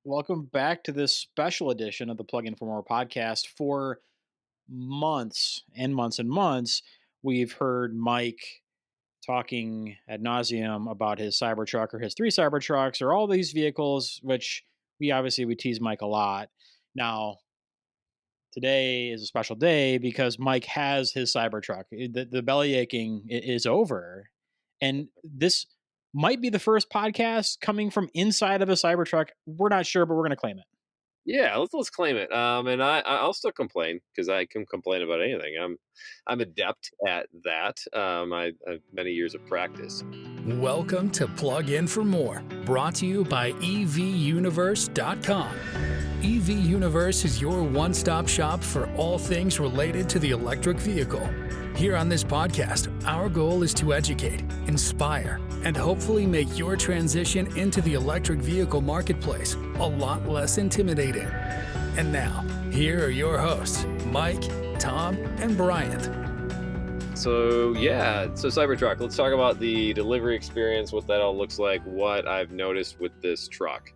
Welcome back to this special edition of the Plug In for More podcast. For months and months and months, we've heard Mike talking ad nauseum about his Cybertruck or his three Cybertrucks or all these vehicles, which we tease Mike a lot. Now, today is a special day because Mike has his Cybertruck. The belly aching is over. And this might be the first podcast coming from inside of a Cybertruck. We're not sure, but we're going to claim it. Yeah, let's claim it. And I'll still complain because I can complain about anything. I'm adept at that. I have many years of practice. Welcome to Plug In for More, brought to you by evuniverse.com. EV Universe is your one-stop shop for all things related to the electric vehicle. Here on this podcast, our goal is to educate, inspire, and hopefully make your transition into the electric vehicle marketplace a lot less intimidating. And now, here are your hosts, Mike, Tom, and Bryant. So Cybertruck. Let's talk about the delivery experience, what that all looks like, what I've noticed with this truck.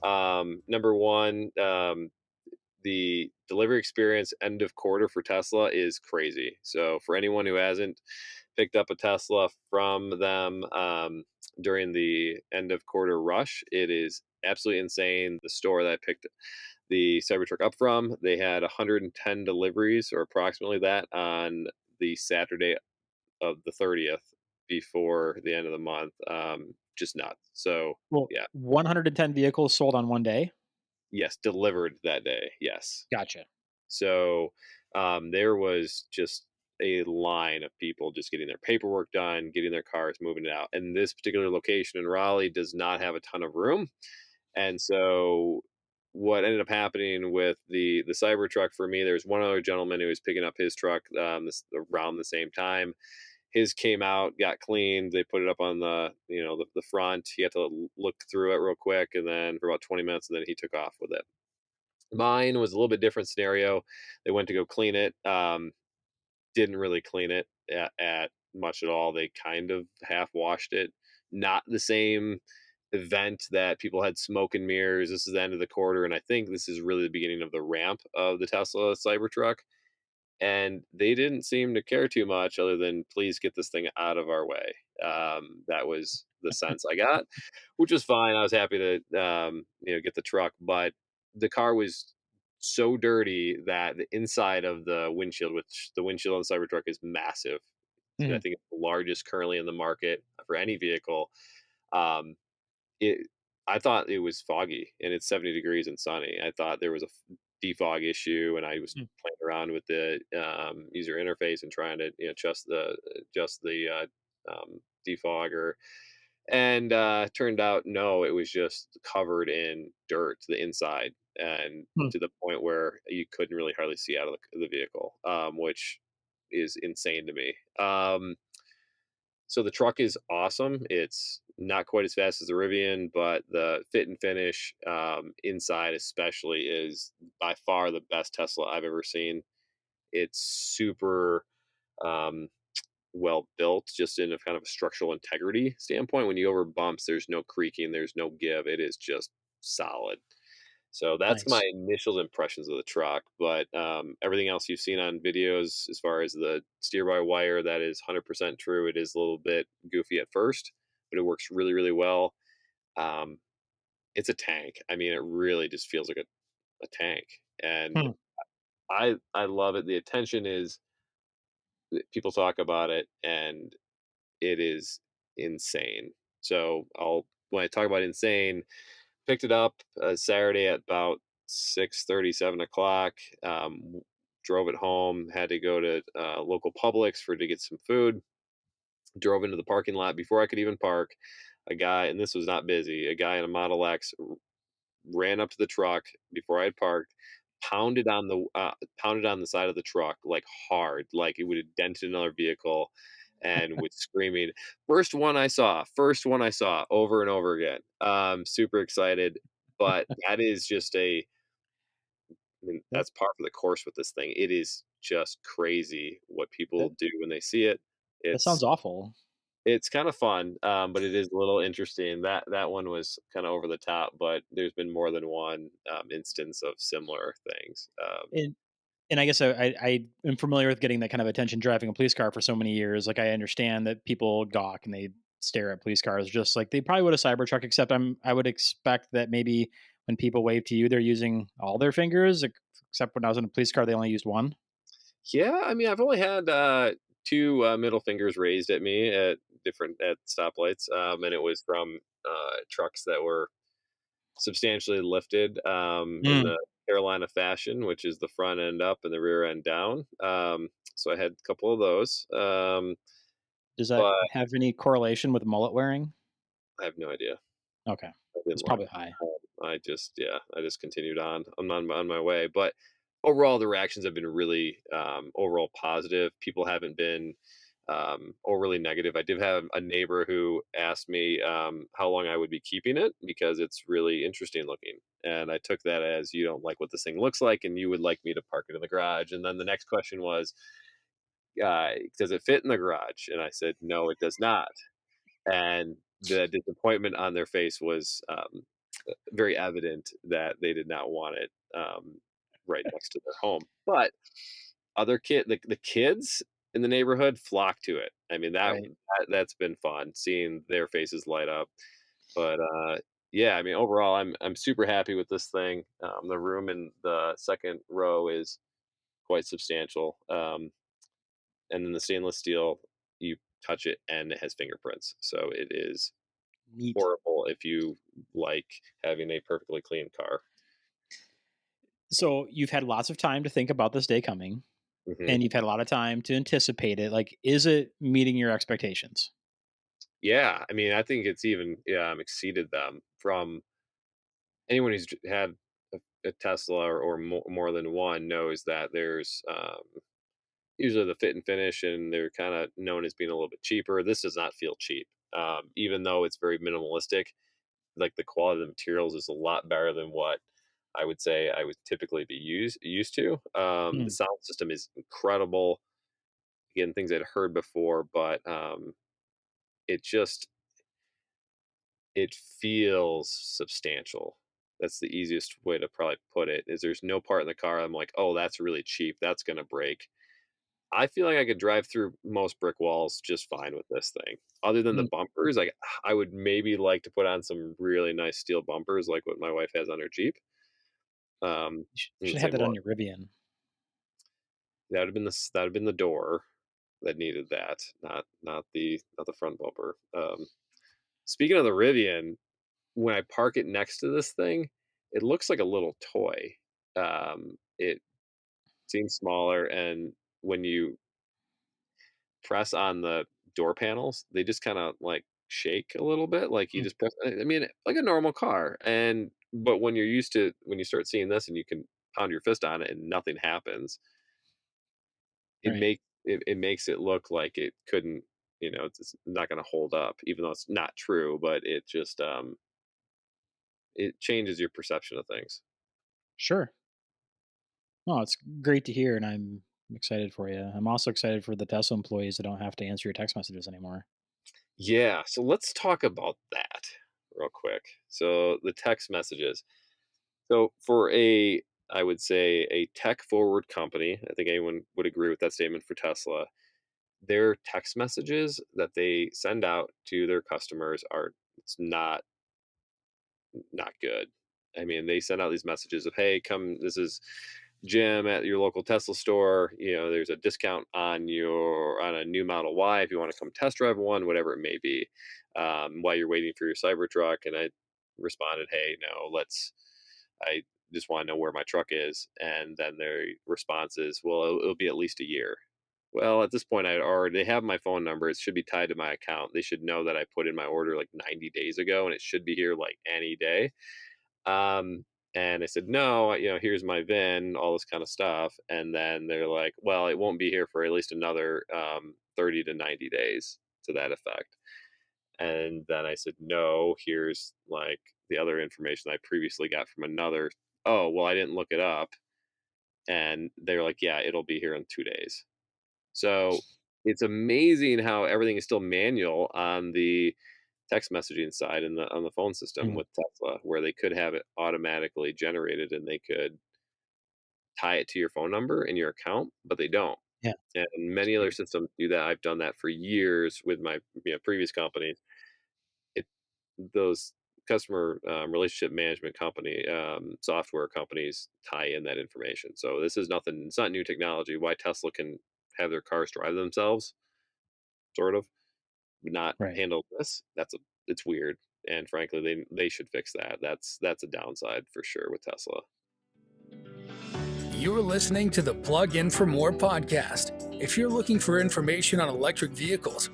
Number one, the delivery experience end of quarter for Tesla is crazy. So for anyone who hasn't picked up a Tesla from them during the end of quarter rush, it is absolutely insane. The store that I picked the Cybertruck up from, they had 110 deliveries or approximately that on the Saturday of the 30th before the end of the month. Just nuts. So Well, yeah, 110 vehicles sold on one day. yes, delivered that day. Yes. Gotcha. So there was just a line of people just getting their paperwork done, getting their cars, moving it out. And this particular location in Raleigh does not have a ton of room. And so what ended up happening with the Cybertruck for me, there's one other gentleman who was picking up his truck around the same time. His came out, got cleaned. They put it up on the front. He had to look through it real quick, and then for about 20 minutes, and then he took off with it. Mine was a little bit different scenario. They went to go clean it. Didn't really clean it at much at all. They kind of half washed it. Not the same event that people had smoke and mirrors. This is the end of the quarter, and I think this is really the beginning of the ramp of the Tesla Cybertruck. And they didn't seem to care too much, other than please get this thing out of our way. That was the sense I got, which was fine. I was happy to get the truck, but the car was so dirty that the inside of the windshield, which the windshield on the Cybertruck is massive. I Mhm. think it's the largest currently in the market for any vehicle. Um, it I thought it was foggy, and it's 70 degrees and sunny. I thought there was a defog issue, and I was Mm. playing around with the user interface and trying to adjust the defogger, and turned out no, it was just covered in dirt to the inside, and Hmm. to the point where you couldn't really hardly see out of the vehicle, which is insane to me. So the truck is awesome. It's not quite as fast as the Rivian, but the fit and finish inside, especially, is by far the best Tesla I've ever seen. It's super um, well built, just in a kind of a structural integrity standpoint. When you over bumps, there's no creaking, there's no give. It is just solid. So that's my Nice. initial impressions of the truck. But everything else you've seen on videos, as far as the steer by wire, that is 100% true. It is a little bit goofy at first, but it works really, really well. Um, it's a tank. I mean, it really just feels like a tank. And Hmm. I love it. The attention is, people talk about it, and it is insane. So when I talk about insane, picked it up Saturday at about 6:30, 7 o'clock. Drove it home. Had to go to local Publix to get some food. Drove into the parking lot before I could even park. A guy, and this was not busy. A guy in a Model X ran up to the truck before I had parked, pounded on the side of the truck like hard, like it would have dented another vehicle, and was screaming, first one I saw," over and over again. Super excited, but that is just I mean, That that's par for the course with this thing. It is just crazy what people that do when they see it. that sounds It's awful. It's kind of fun, but it is a little interesting. That one was kind of over the top, but there's been more than one instance of similar things. And and I guess I am familiar with getting that kind of attention driving a police car for so many years. Like I understand that people gawk and they stare at police cars just like they probably would a Cybertruck, except I would expect that maybe when people wave to you, they're using all their fingers, except when I was in a police car, they only used one. Yeah, I mean, I've only had two middle fingers raised at me at stoplights, and it was from trucks that were substantially lifted in Mm. the Carolina fashion, which is the front end up and the rear end down. So I had a couple of those, Does that but have any correlation with mullet wearing? I have no idea. Okay. I didn't It's look. probably high. I just continued on. I'm on my way. But overall, the reactions have been really overall positive. People haven't been overly negative. I did have a neighbor who asked me how long I would be keeping it because it's really interesting looking. And I took that as you don't like what this thing looks like and you would like me to park it in the garage. And then the next question was, does it fit in the garage? And I said, no, it does not. And the disappointment on their face was very evident that they did not want it right next to their home. But the kids in the neighborhood flock to it. I mean Right. that's been fun seeing their faces light up. But yeah, I mean overall, I'm super happy with this thing. The room in the second row is quite substantial, and then the stainless steel, you touch it and it has fingerprints, so it is Neat. horrible if you like having a perfectly clean car. So you've had lots of time to think about this day coming, Hmm. and you've had a lot of time to anticipate it. Like, is it meeting your expectations? Yeah, I mean, I think it's even exceeded them. From anyone who's had a Tesla or more than one knows that there's usually the fit and finish, and they're kind of known as being a little bit cheaper. This does not feel cheap, even though it's very minimalistic. Like the quality of the materials is a lot better than what I would say I would typically be used to. The Hmm. sound system is incredible. Again, things I'd heard before, but it just it feels substantial. That's the easiest way to probably put it. Is there's no part in the car I'm like, oh, that's really cheap. That's gonna break. I feel like I could drive through most brick walls just fine with this thing. Other than the Hmm. bumpers, like I would maybe like to put on some really nice steel bumpers, like what my wife has on her Jeep. Should And have say, that well, on your Rivian. that would have been the door that needed that, not the front bumper. Speaking of the Rivian, when I park it next to this thing, it looks like a little toy. It seems smaller, and when you press on the door panels, they just kind of like shake a little bit. Like you Hmm. just press, I mean, like a normal car. And but when you start seeing this and you can pound your fist on it and nothing happens, Right. it makes it look like it couldn't, it's not going to hold up, even though it's not true. But it just it changes your perception of things. Sure. Oh, it's great to hear, and I'm excited for you. I'm also excited for the Tesla employees that don't have to answer your text messages anymore. Yeah, so let's talk about that real quick. So the text messages. So for I would say a tech forward company, I think anyone would agree with that statement for Tesla. Their text messages that they send out to their customers are it's not good. I mean, they send out these messages of, "Hey, come. This is Jim at your local Tesla store. There's a discount on a new Model Y if you want to come test drive one, whatever it may be, while you're waiting for your Cybertruck." And I responded, "Hey, no, let's. I just want to know where my truck is." And then their response is, "Well, it'll be at least a year." Well, at this point, they have my phone number. It should be tied to my account. They should know that I put in my order like 90 days ago, and it should be here like any day. Um, and I said, no, here's my VIN, all this kind of stuff. And then they're like, well, it won't be here for at least another 30 to 90 days to that effect. And then I said, no, here's like the other information I previously got from another. Oh, well, I didn't look it up. And they're like, yeah, it'll be here in 2 days. So it's amazing how everything is still manual on the text messaging side and on the phone system Mm, with Tesla, where they could have it automatically generated and they could tie it to your phone number and your account, but they don't. yeah, And that's many other weird. systems do that. I've done that for years with my previous companies. It those customer relationship management company software companies tie in that information. So this is nothing. It's not new technology. Why Tesla can have their cars drive themselves, sort of, but not Right. handle this. It's weird. And frankly, they should fix that. That's a downside for sure with Tesla. You're listening to the Plug In for More podcast. If you're looking for information on electric vehicles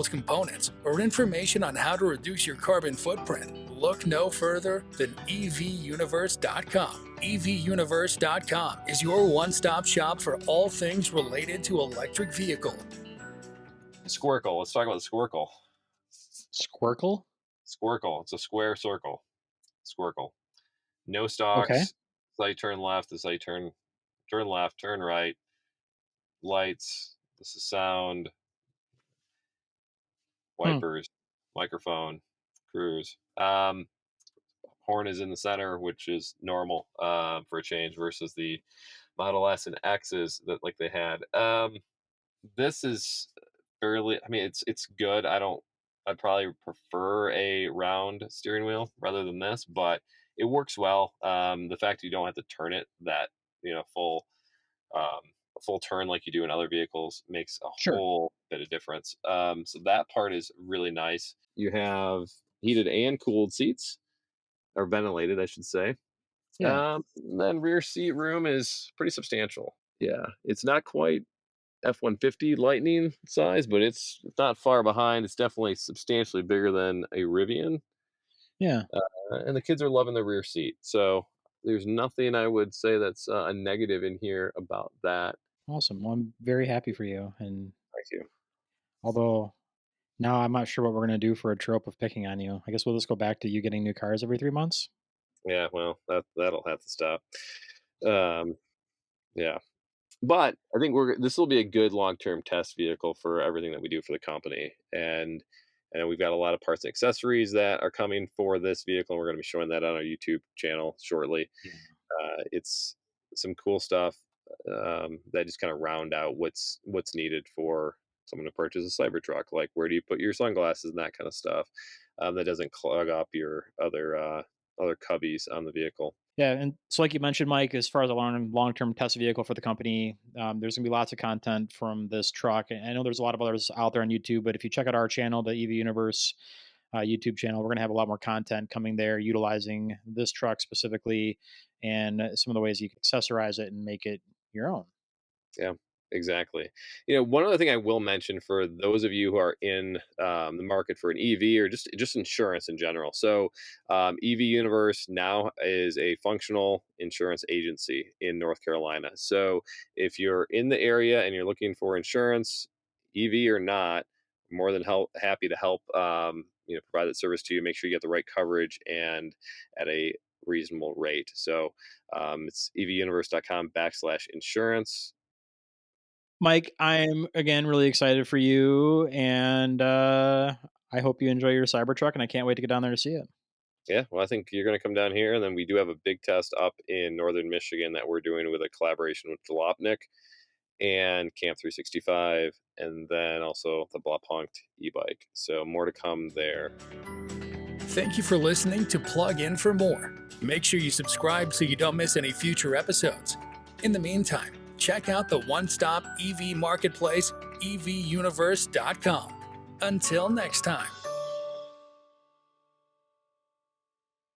components, or information on how to reduce your carbon footprint, look no further than evuniverse.com. evuniverse.com is your one-stop shop for all things related to electric vehicle. Squircle. Let's talk about the Squircle. Squircle. Squircle. It's a square circle. Squircle. No Okay. stalks. This how you turn left. This how you turn left. Turn right. Lights. This is sound. Hmm. Wipers. Microphone. Cruise. Horn is in the center, which is normal for a change versus the Model S and X's that like they had. This is fairly. I mean, it's good. I'd probably prefer a round steering wheel rather than this, but it works well. The fact that you don't have to turn it that full um, a full turn like you do in other vehicles makes a Sure. whole bit of difference. So that part is really nice. You have heated and cooled seats, or ventilated, I should say. Yeah. Then rear seat room is pretty substantial. Yeah, it's not quite F-150 Lightning size, but it's not far behind. It's definitely substantially bigger than a Rivian, Yeah. and the kids are loving the rear seat. So there's nothing I would say that's a negative in here about that. Awesome. Well, I'm very happy for you. And Thank you. although now I'm not sure what we're gonna do for a trope of picking on you. I guess we'll just go back to you getting new cars every 3 months. Yeah, well, that'll have to stop. Um, yeah, but I think this will be a good long-term test vehicle for everything that we do for the company, and we've got a lot of parts and accessories that are coming for this vehicle. We're going to be showing that on our YouTube channel shortly. Yeah. It's some cool stuff that just kind of round out what's needed for someone to purchase a Cybertruck. Like, where do you put your sunglasses and that kind of stuff that doesn't clog up your other cubbies on the vehicle. Yeah, and so like you mentioned, Mike, as far as a long-term test vehicle for the company, there's gonna be lots of content from this truck. And I know there's a lot of others out there on YouTube, but if you check out our channel, the EV Universe YouTube channel, we're gonna have a lot more content coming there, utilizing this truck specifically, and some of the ways you can accessorize it and make it your own. Yeah, exactly. One other thing I will mention for those of you who are in the market for an EV or just insurance in general. So, EV Universe now is a functional insurance agency in North Carolina. So, if you're in the area and you're looking for insurance, EV or not, more than happy to help. Provide that service to you. Make sure you get the right coverage and at a reasonable rate. So, it's evuniverse.com/insurance. Mike, I'm again really excited for you, and I hope you enjoy your Cybertruck, and I can't wait to get down there to see it. Yeah, well, I think you're going to come down here, and then we do have a big test up in northern Michigan that we're doing with a collaboration with Jalopnik and Camp 365, and then also the Blapunked e-bike. So more to come there. Thank you for listening to Plug In for More. Make sure you subscribe so you don't miss any future episodes. In the meantime, check out the one-stop EV marketplace, evuniverse.com. Until next time.